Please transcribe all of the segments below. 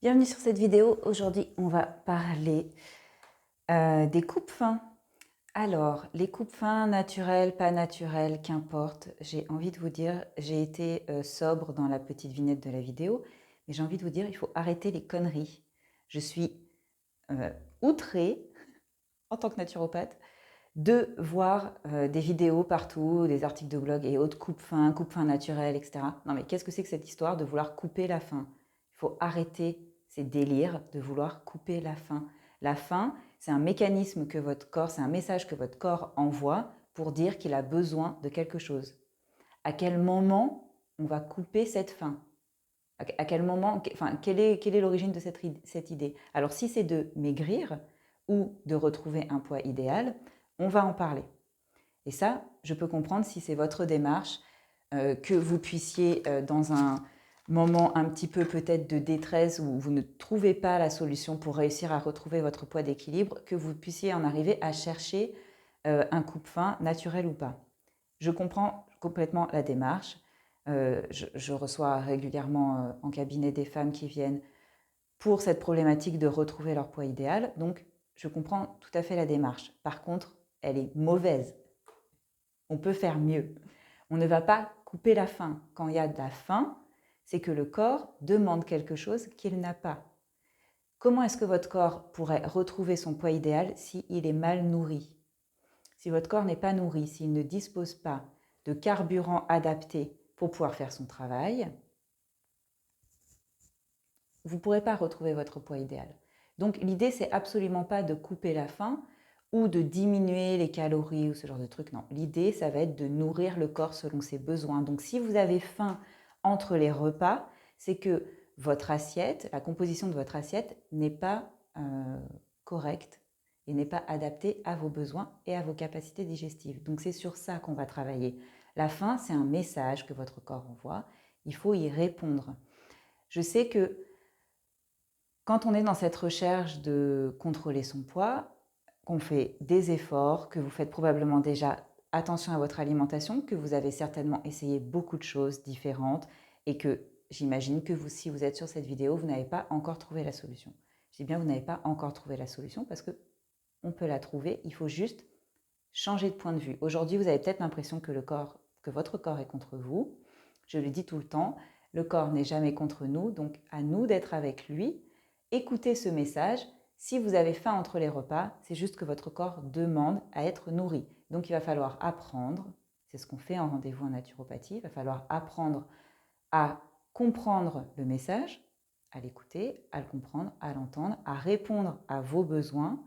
Bienvenue sur cette vidéo. Aujourd'hui, on va parler des coupes-fins. Alors, les coupes-fins naturelles, pas naturelles, qu'importe. J'ai envie de vous dire, j'ai été sobre dans la petite vignette de la vidéo, mais j'ai envie de vous dire, il faut arrêter les conneries. Je suis outrée, en tant que naturopathe, de voir des vidéos partout, des articles de blog et autres coupes-fins naturelles, etc. Non mais qu'est-ce que c'est que cette histoire de vouloir couper la faim? Il faut arrêter ces délires de vouloir couper la faim. La faim, c'est un mécanisme que votre corps, c'est un message que votre corps envoie pour dire qu'il a besoin de quelque chose. À quel moment on va couper cette faim? À quel moment, enfin, quelle est l'origine de cette idée? Alors si c'est de maigrir ou de retrouver un poids idéal, on va en parler. Et ça, je peux comprendre si c'est votre démarche, que vous puissiez, dans un moment un petit peu peut-être de détresse où vous ne trouvez pas la solution pour réussir à retrouver votre poids d'équilibre, que vous puissiez en arriver à chercher un coupe-faim naturel ou pas. Je comprends complètement la démarche. Je reçois régulièrement en cabinet des femmes qui viennent pour cette problématique de retrouver leur poids idéal. Donc, je comprends tout à fait la démarche. Par contre, elle est mauvaise. On peut faire mieux. On ne va pas couper la faim. Quand il y a de la faim, c'est que le corps demande quelque chose qu'il n'a pas. Comment est-ce que votre corps pourrait retrouver son poids idéal s'il est mal nourri? Si votre corps n'est pas nourri, s'il ne dispose pas de carburant adapté pour pouvoir faire son travail, vous ne pourrez pas retrouver votre poids idéal. Donc l'idée, c'est absolument pas de couper la faim ou de diminuer les calories ou ce genre de truc. Non, l'idée, ça va être de nourrir le corps selon ses besoins. Donc si vous avez faim entre les repas, c'est que votre assiette, la composition de votre assiette n'est pas correcte et n'est pas adaptée à vos besoins et à vos capacités digestives. Donc c'est sur ça qu'on va travailler. La faim, c'est un message que votre corps envoie. Il faut y répondre. Je sais que quand on est dans cette recherche de contrôler son poids, qu'on fait des efforts, que vous faites probablement déjà attention à votre alimentation, que vous avez certainement essayé beaucoup de choses différentes et que j'imagine que vous, si vous êtes sur cette vidéo, vous n'avez pas encore trouvé la solution. Je dis bien vous n'avez pas encore trouvé la solution parce que on peut la trouver, il faut juste changer de point de vue. Aujourd'hui, vous avez peut-être l'impression que votre corps est contre vous. Je le dis tout le temps, le corps n'est jamais contre nous, donc à nous d'être avec lui. Écoutez ce message. Si vous avez faim entre les repas, c'est juste que votre corps demande à être nourri. Donc il va falloir apprendre, c'est ce qu'on fait en rendez-vous en naturopathie, il va falloir apprendre à comprendre le message, à l'écouter, à le comprendre, à l'entendre, à répondre à vos besoins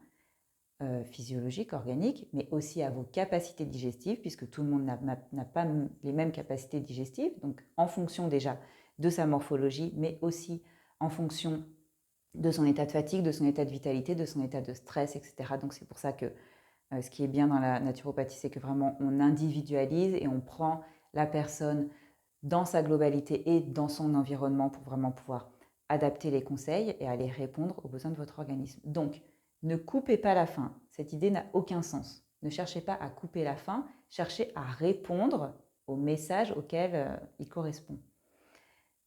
physiologiques, organiques, mais aussi à vos capacités digestives, puisque tout le monde n'a pas les mêmes capacités digestives, donc en fonction déjà de sa morphologie, mais aussi en fonction de son état de fatigue, de son état de vitalité, de son état de stress, etc. Donc c'est pour ça que ce qui est bien dans la naturopathie, c'est que vraiment on individualise et on prend la personne dans sa globalité et dans son environnement pour vraiment pouvoir adapter les conseils et aller répondre aux besoins de votre organisme. Donc, ne coupez pas la faim. Cette idée n'a aucun sens. Ne cherchez pas à couper la faim, cherchez à répondre au message auquel il correspond.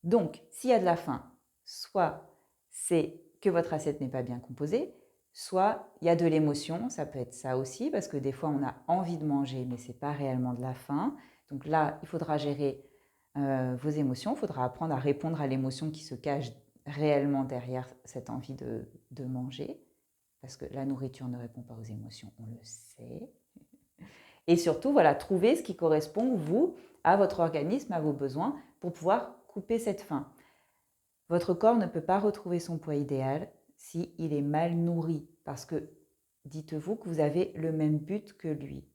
Donc, s'il y a de la faim, soit c'est que votre assiette n'est pas bien composée, soit il y a de l'émotion, ça peut être ça aussi, parce que des fois on a envie de manger, mais ce n'est pas réellement de la faim. Donc là, il faudra gérer vos émotions, il faudra apprendre à répondre à l'émotion qui se cache réellement derrière cette envie de manger, parce que la nourriture ne répond pas aux émotions, on le sait. Et surtout, voilà, trouver ce qui correspond, vous, à votre organisme, à vos besoins, pour pouvoir couper cette faim. Votre corps ne peut pas retrouver son poids idéal s'il est mal nourri, parce que dites-vous que vous avez le même but que lui.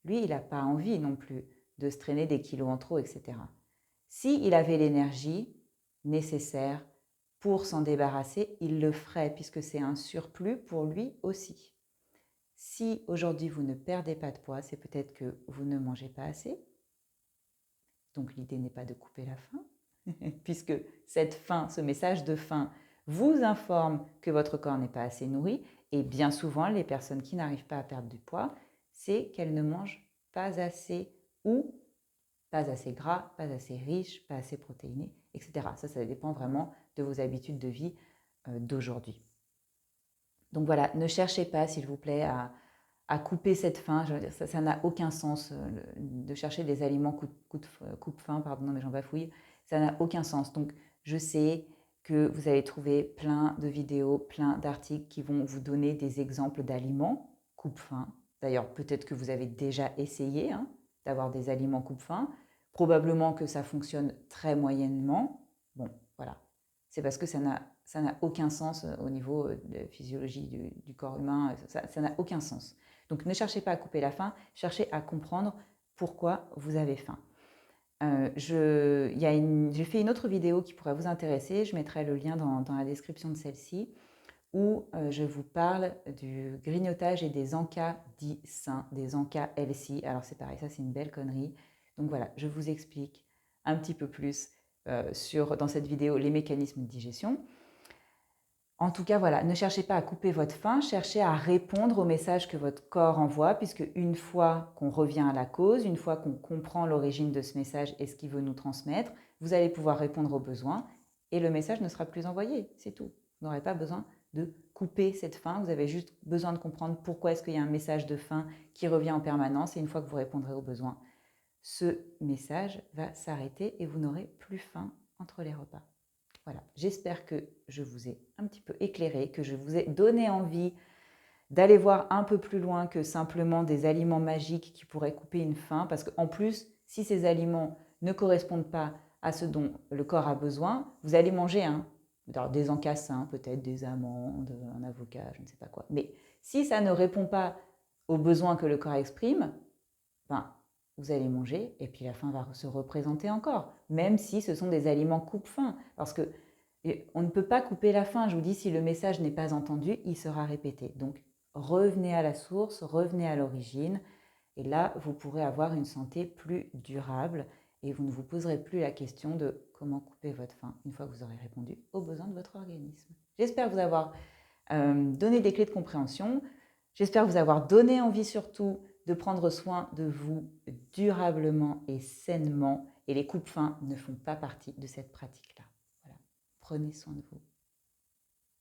Lui, il n'a pas envie non plus de se traîner des kilos en trop, etc. S'il avait l'énergie nécessaire pour s'en débarrasser, il le ferait, puisque c'est un surplus pour lui aussi. Si aujourd'hui vous ne perdez pas de poids, c'est peut-être que vous ne mangez pas assez. Donc l'idée n'est pas de couper la faim, puisque cette faim, ce message de faim vous informe que votre corps n'est pas assez nourri. Et bien souvent, les personnes qui n'arrivent pas à perdre du poids, c'est qu'elles ne mangent pas assez ou pas assez gras, pas assez riche, pas assez protéiné. etc. Ça dépend vraiment de vos habitudes de vie d'aujourd'hui. Donc voilà, ne cherchez pas, s'il vous plaît, à couper cette faim. Je veux dire, ça n'a aucun sens de chercher des aliments coupe-faim, pardon, mais j'en bafouille. Ça n'a aucun sens. Donc, je sais que vous allez trouver plein de vidéos, plein d'articles qui vont vous donner des exemples d'aliments coupe-faim. D'ailleurs, peut-être que vous avez déjà essayé d'avoir des aliments coupe-faim. Probablement que ça fonctionne très moyennement. Bon, voilà. C'est parce que ça n'a aucun sens au niveau de la physiologie du corps humain. Ça n'a aucun sens. Donc ne cherchez pas à couper la faim, cherchez à comprendre pourquoi vous avez faim. J'ai fait une autre vidéo qui pourrait vous intéresser, je mettrai le lien dans la description de celle-ci, où je vous parle du grignotage et des encas dits sains, des encas healthy. Alors c'est pareil, ça c'est une belle connerie. Donc voilà, je vous explique un petit peu plus dans cette vidéo les mécanismes de digestion. En tout cas, voilà, ne cherchez pas à couper votre faim, cherchez à répondre au message que votre corps envoie, puisque une fois qu'on revient à la cause, une fois qu'on comprend l'origine de ce message et ce qu'il veut nous transmettre, vous allez pouvoir répondre aux besoins et le message ne sera plus envoyé, c'est tout. Vous n'aurez pas besoin de couper cette faim, vous avez juste besoin de comprendre pourquoi est-ce qu'il y a un message de faim qui revient en permanence et une fois que vous répondrez aux besoins, ce message va s'arrêter et vous n'aurez plus faim entre les repas. Voilà, j'espère que je vous ai un petit peu éclairé, que je vous ai donné envie d'aller voir un peu plus loin que simplement des aliments magiques qui pourraient couper une faim, parce qu'en plus, si ces aliments ne correspondent pas à ce dont le corps a besoin, vous allez manger des encassins, peut-être des amandes, un avocat, je ne sais pas quoi. Mais si ça ne répond pas aux besoins que le corps exprime, ben, vous allez manger et puis la faim va se représenter encore, même si ce sont des aliments coupe-faim. Parce que on ne peut pas couper la faim. Je vous dis, si le message n'est pas entendu, il sera répété. Donc, revenez à la source, revenez à l'origine. Et là, vous pourrez avoir une santé plus durable et vous ne vous poserez plus la question de comment couper votre faim une fois que vous aurez répondu aux besoins de votre organisme. J'espère vous avoir donné des clés de compréhension. J'espère vous avoir donné envie surtout de prendre soin de vous durablement et sainement. Et les coupes-faim ne font pas partie de cette pratique-là. Voilà. Prenez soin de vous.